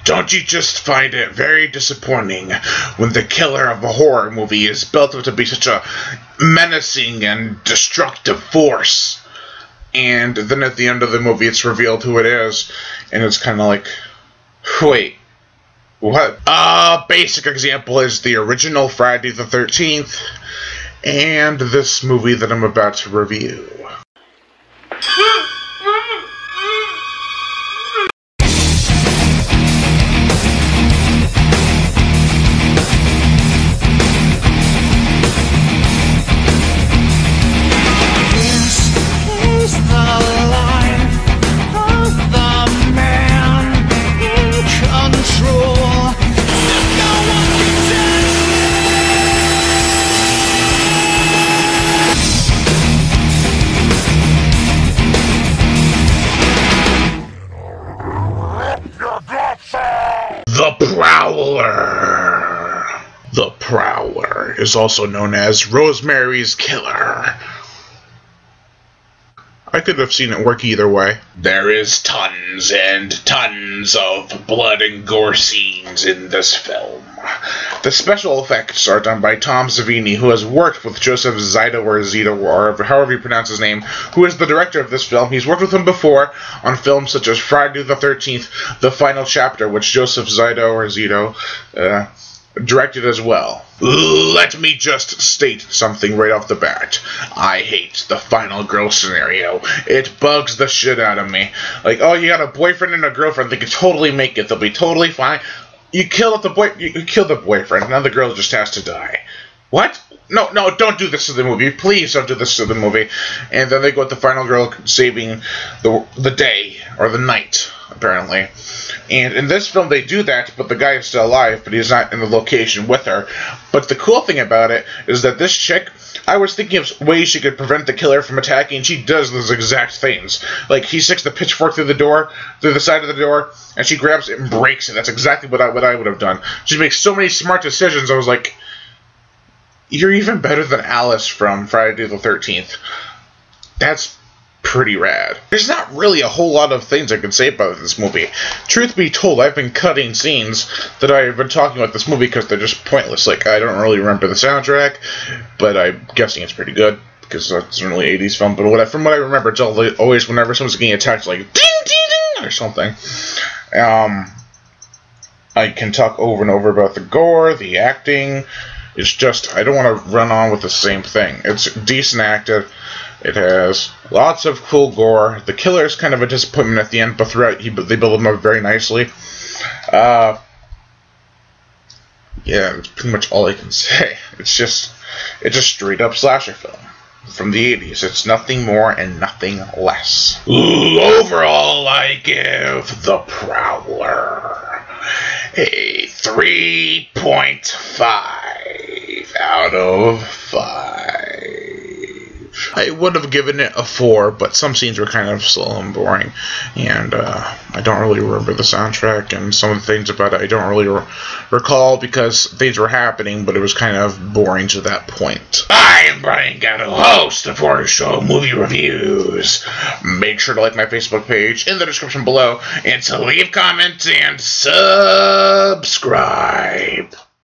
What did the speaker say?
Don't you just find it very disappointing when the killer of a horror movie is built up to be such a menacing and destructive force, and then at the end of the movie it's revealed who it is, and it's kind of like, wait, what? A basic example is the original Friday the 13th, and this movie that I'm about to review. The Prowler! The Prowler is also known as Rosemary's Killer. I could have seen it work either way. There is tons and tons of blood and gore scenes in this film. The special effects are done by Tom Savini, who has worked with Joseph Zito, or Zito, or however you pronounce his name, who is the director of this film. He's worked with him before on films such as Friday the 13th, The Final Chapter, which Joseph Zito, or Zito, directed as well. Let me just state something right off the bat. I hate the final girl scenario. It bugs the shit out of me. Like, oh, you got a boyfriend and a girlfriend, they can totally make it, they'll be totally fine. You kill the boyfriend, now the girl just has to die. What? No, don't do this to the movie. Please don't do this to the movie. And then they go with the final girl saving the day, or the night, apparently. And in this film they do that, but the guy is still alive, but he's not in the location with her. But the cool thing about it is that this chick, I was thinking of ways she could prevent the killer from attacking, and she does those exact things. Like, he sticks the pitchfork through the side of the door, and she grabs it and breaks it. That's exactly what I would have done. She makes so many smart decisions. I was like, you're even better than Alice from Friday the 13th. That's pretty rad. There's not really a whole lot of things I can say about this movie. Truth be told, I've been cutting scenes that I've been talking about this movie because they're just pointless. Like, I don't really remember the soundtrack, but I'm guessing it's pretty good because it's an early 80s film. But from what I remember, it's always whenever someone's getting attacked, like, ding, ding, ding, or something. I can talk over and over about the gore, the acting. It's just, I don't want to run on with the same thing. It's decent acted. It has lots of cool gore. The killer is kind of a disappointment at the end, but throughout they build him up very nicely. Yeah, that's pretty much all I can say. It's a straight up slasher film from the 80s. It's nothing more and nothing less. Overall, I give The Prowler a 3.5 out of 5. I would have given it a 4, but some scenes were kind of slow and boring, and I don't really remember the soundtrack, and some of the things about it I don't really recall because things were happening, but it was kind of boring to that point. I am Brian Gatto, host of Horror Show Movie Reviews. Make sure to like my Facebook page in the description below, and to leave comments and subscribe.